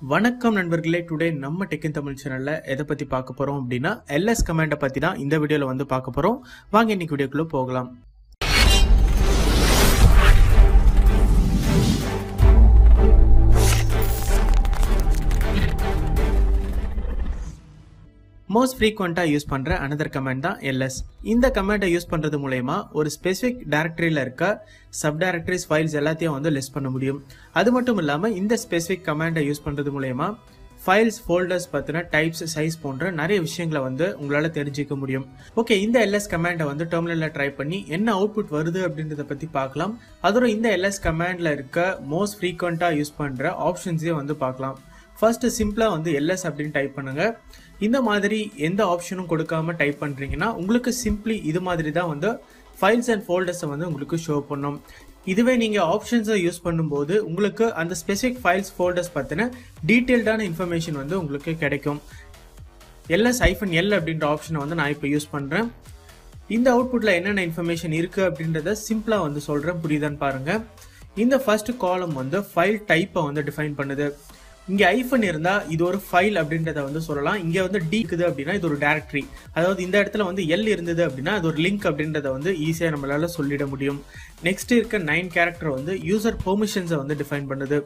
வணக்கம் நண்பர்களே, டுடே நம்ம டெக் இன் தமிழ் சேனல்ல எதை பத்தி பார்க்க போறோம் அப்படின்னா எல்எஸ் கமாண்டை பத்தி தான் இந்த வீடியோல வந்து பார்க்க போறோம். வாங்க இன்னைக்கு வீடியோக்குள்ள போகலாம். மோஸ்ட் ஃப்ரீக்வெண்டா யூஸ் பண்ற another கமாண்ட் தான் எல்எஸ். இந்த கமாண்டை யூஸ் பண்றது மூலமா ஒரு ஸ்பெசிபிக் டைரக்டரியில இருக்க சப் டைரக்டரிஸ் ஃபைல்ஸ் எல்லாத்தையும் வந்து லிஸ்ட் பண்ண முடியும். அது மட்டும் இல்லாம இந்த ஸ்பெசிபிக் கமாண்டை யூஸ் பண்றது மூலமா ஃபைல்ஸ், ஃபோல்டர்ஸ் பத்தின டைப்ஸ், சைஸ் போன்ற நிறைய விஷயங்களை வந்து உங்களால தெரிஞ்சுக்க முடியும். ஓகே, இந்த எல்எஸ் கமாண்டை வந்து டெர்மினல்ல ட்ரை பண்ணி என்ன அவுட்புட் வருது அப்படின்றத பத்தி பார்க்கலாம். அதோட இந்த எல்எஸ் கமாண்ட்ல இருக்க மோஸ்ட் ஃப்ரீக்வெண்டா யூஸ் பண்ற ஆப்ஷன்ஸையும் வந்து பார்க்கலாம். ஃபர்ஸ்ட் சிம்பிளா வந்து எல்எஸ் அப்படின்னு டைப் பண்ணுங்க. இந்த மாதிரி எந்த ஆப்ஷனும் கொடுக்காம டைப் பண்றீங்கன்னா உங்களுக்கு சிம்பிளி இது மாதிரி தான் வந்து ஃபைல்ஸ் அண்ட் ஃபோல்டர்ஸை வந்து உங்களுக்கு ஷோ பண்ணும். இதுவே நீங்க ஆப்ஷன்ஸை யூஸ் பண்ணும்போது உங்களுக்கு அந்த ஸ்பெசிபிக் ஃபைல்ஸ், ஃபோல்டர்ஸ் பத்தின டீட்டெயில்டான இன்ஃபர்மேஷன் வந்து உங்களுக்கு கிடைக்கும். ls-l அப்படின்ற ஆப்ஷனை வந்து நான் இப்போ யூஸ் பண்றேன். இந்த அவுட்புட்ல என்னென்ன இன்ஃபர்மேஷன் இருக்கு அப்படின்றத சிம்பிளா வந்து சொல்றேன், புரியுதான்னு பாருங்க. இந்த ஃபர்ஸ்ட் காலம் வந்து ஃபைல் டைப்பை வந்து டிஃபைன் பண்ணுது. இங்க ஐஃபன் இருந்தா இது ஒரு ஃபைல் அப்படின்றத வந்து சொல்லலாம். இங்க வந்து டி இருக்குது அப்படின்னா இது ஒரு டைரக்டரி. அதாவது இந்த இடத்துல வந்து எல் இருந்தது அப்படின்னா அது ஒரு லிங்க் அப்படின்றத வந்து ஈஸியா நம்மளால சொல்லிட முடியும். நெக்ஸ்ட் இருக்க 9 கேரக்டர் வந்து யூசர் பெர்மிஷன்ஸை வந்து டிஃபைன் பண்ணுது.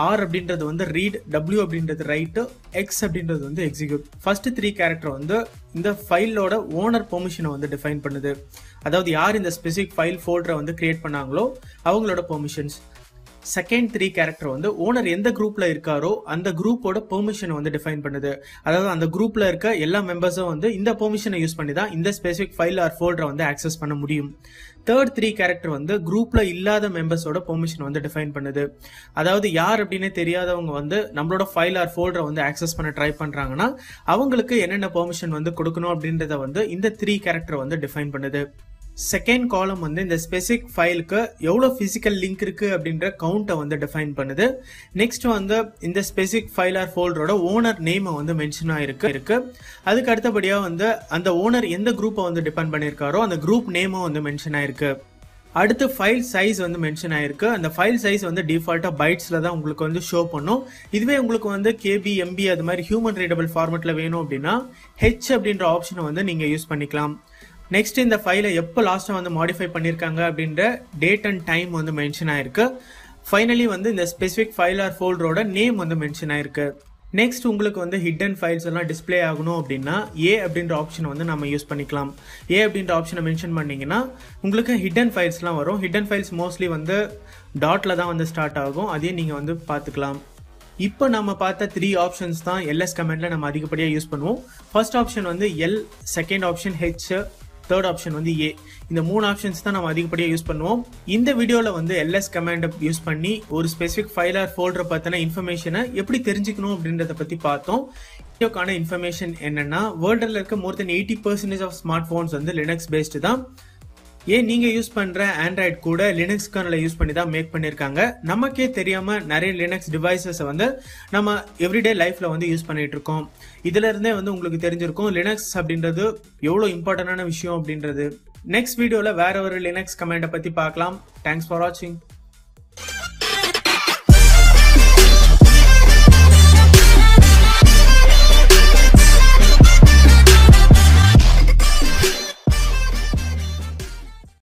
ஆர் அப்படின்றது வந்து ரீட், டபிள்யூ அப்படின்றது ரைட், எக்ஸ் அப்படின்றது வந்து எக்ஸிக்யூட். ஃபர்ஸ்ட் 3 கேரக்டர் வந்து இந்த ஃபைலோட ஓனர் பெர்மிஷனை வந்து டிஃபைன் பண்ணுது. அதாவது யார் இந்த ஸ்பெசிபிக் ஃபைல், ஃபோல்டரை வந்து கிரியேட் பண்ணாங்களோ அவங்களோட பெர்மிஷன்ஸ். செகண்ட் 3 கேரக்டர் வந்து ஓனர் எந்த குரூப்ல இருக்காரோ அந்த குரூப்போட பெர்மிஷனை வந்து டிஃபைன் பண்ணுது. அதாவது அந்த குரூப்ல இருக்க எல்லா மெம்பர்ஸும் வந்து இந்த பெர்மிஷனை யூஸ் பண்ணி தான் இந்த ஸ்பெசிபிக் ஃபைல் ஆர் ஃபோல்டரை வந்து ஆக்சஸ் பண்ண முடியும். தேர்ட் 3 கேரக்டர் வந்து குரூப்ல இல்லாத மெம்பர்ஸோட பெர்மிஷன் வந்து டிஃபைன் பண்ணுது. அதாவது யார் அப்படின்னே தெரியாதவங்க வந்து நம்மளோட ஃபைல் ஆர் ஃபோல்டரை வந்து ஆக்சஸ் பண்ண ட்ரை பண்றாங்கன்னா அவங்களுக்கு என்னென்ன பெர்மிஷன் வந்து கொடுக்கணும் அப்படின்றத வந்து இந்த 3 கேரக்டர் வந்து டிஃபைன் பண்ணுது. செகண்ட் காலம் வந்து இந்த ஸ்பெசிபிக் ஃபைலுக்கு எவ்வளவு பிசிக்கல் லிங்க் இருக்கு அப்படின்ற கவுண்டை வந்து டிஃபைன் பண்ணுது. நெக்ஸ்ட் வந்து இந்த ஸ்பெசிபிக் ஃபைல் ஆர் ஃபோல்டரோட ஓனர் நேமை வந்து மென்ஷன் ஆயிருக்கு. அதுக்கு அடுத்தபடியா வந்து அந்த ஓனர் எந்த குரூப்பை வந்து டிபெண்ட் பண்ணியிருக்காரோ அந்த குரூப் நேமும் வந்து மென்ஷன் ஆயிருக்கு. அடுத்து ஃபைல் சைஸ் வந்து மென்ஷன் ஆயிருக்கு. அந்த ஃபைல் சைஸ் வந்து டிஃபால்ட்டா பைட்ஸ்ல தான் உங்களுக்கு வந்து ஷோ பண்ணும். இதுவே உங்களுக்கு வந்து கேபி, எம்பி அது மாதிரி ஹியூமன் ரீடபிள் ஃபார்மேட்ல வேணும் அப்படின்னா ஹெச் அப்படின்ற ஆப்ஷனை வந்து நீங்க யூஸ் பண்ணிக்கலாம். நெக்ஸ்ட் இந்த ஃபைலை எப்போ லாஸ்ட்டாக வந்து மாடிஃபை பண்ணியிருக்காங்க அப்படின்ற டேட் அண்ட் டைம் வந்து மென்ஷன் ஆயிருக்கு. ஃபைனலி வந்து இந்த ஸ்பெசிபிக் ஃபைல் ஆர் ஃபோல்டரோட நேம் வந்து மென்ஷன் ஆயிருக்கு. நெக்ஸ்ட் உங்களுக்கு வந்து ஹிடன் ஃபைல்ஸ் எல்லாம் டிஸ்பிளே ஆகணும் அப்படின்னா ஏ அப்படின்ற ஆப்ஷனை வந்து நம்ம யூஸ் பண்ணிக்கலாம். ஏ அப்படின்ற ஆப்ஷனை மென்ஷன் பண்ணீங்கன்னா உங்களுக்கு ஹிடன் ஃபைல்ஸ்லாம் வரும். ஹிடன் ஃபைல்ஸ் மோஸ்ட்லி வந்து டாட்ல தான் வந்து ஸ்டார்ட் ஆகும். அதையும் நீங்கள் வந்து பார்த்துக்கலாம். இப்போ நம்ம பார்த்த 3 ஆப்ஷன்ஸ் தான் எல்எஸ் கமாண்ட்ல நம்ம அதிகப்படியாக யூஸ் பண்ணுவோம். ஃபர்ஸ்ட் ஆப்ஷன் வந்து L, second option H, third option வந்து ஏ. இந்த 3 ஆப்ஷன்ஸ் தான் நம்ம அதிகப்படியாக யூஸ் பண்ணுவோம். இந்த வீடியோவில் வந்து எல்எஸ் கமாண்டை யூஸ் பண்ணி ஒரு ஸ்பெசிபிக் ஃபைல் ஆர் ஃபோல்டரை பற்றின இன்ஃபர்மேஷனை எப்படி தெரிஞ்சுக்கணும் அப்படின்றத பற்றி பார்த்தோம். வீடியோக்கான இன்ஃபர்மேஷன் என்னன்னா, வேர்ல்டில் இருக்க மோர் தென் 80% ஆஃப் ஸ்மார்ட் ஃபோன்ஸ் வந்து லினக்ஸ் பேஸ்டு தான். ஏன் நீங்க யூஸ் பண்ற ஆண்ட்ராய்ட் கூட லினக்ஸ் கர்னலை யூஸ் பண்ணி தான் மேக் பண்ணிருக்காங்க. நமக்கே தெரியாம நிறைய லினக்ஸ் டிவைசஸ் வந்து நம்ம எவ்ரிடே லைஃப்ல வந்து யூஸ் பண்ணிட்டு இருக்கோம். இதுல இருந்தே வந்து உங்களுக்கு தெரிஞ்சிருக்கும் லினக்ஸ் அப்படின்றது எவ்வளவு இம்பார்ட்டன்டான விஷயம் அப்படின்றது. நெக்ஸ்ட் வீடியோல வேற ஒரு லினக்ஸ் கமாண்டை பத்தி பார்க்கலாம். தேங்க்ஸ் ஃபார் வாட்சிங்.